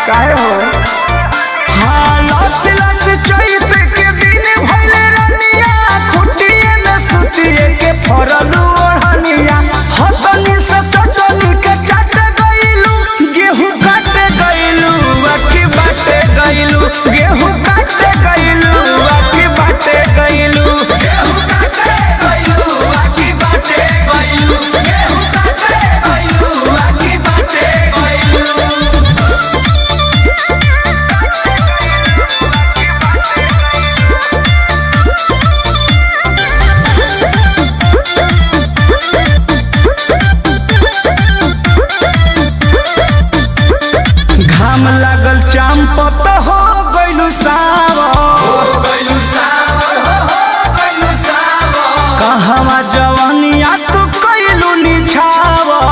काहे हो हाँ लस लस चैत के दिन भइले रनिया खुटिए में सुतिए के फरलू ओढ़निया हतनी से सजनी के चाट गइलू गेहूं काटे गइलू बाकी बाटे गइलू गेहूं काटे गइलू बाकी बाटे गइलू गेहूं काटे गइलू बाकी बाटे गइलू गेहूं काटे गइलू बाकी बाटे गइलू घाम लागल चांपत हो गइलू सावर कहवा जवानिया तू कइलू निछावर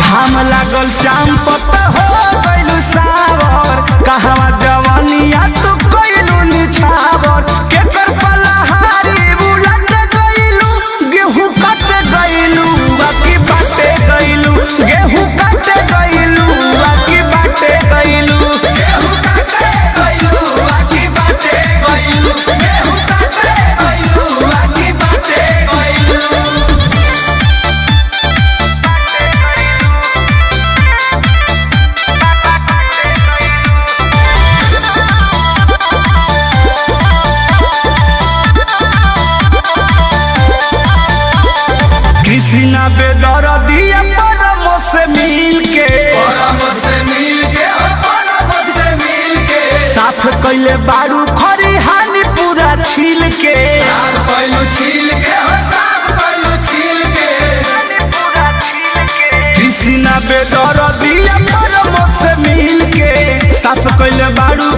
घाम लागल चांपत हो गइलू सावर कहवा जवानिया तू कइलू निछावर केकर पलहारी बुलट गइलू गेहूं काट गइलू बाकी बाटे गइलू गेहूं काटे गइलू बाकी बाटे गइलू गेहूं काटे गइलू बाकी बाटे गइलू गेहूं काटे गइलू बाकी बाटे गइलू कृष्णा बेदर्दिया परमो से मिल के साफ कइले बारू खरिहानी पूरा छील के कृष्णा बेदर्दिया परमो से मिल के साफ कइले बारू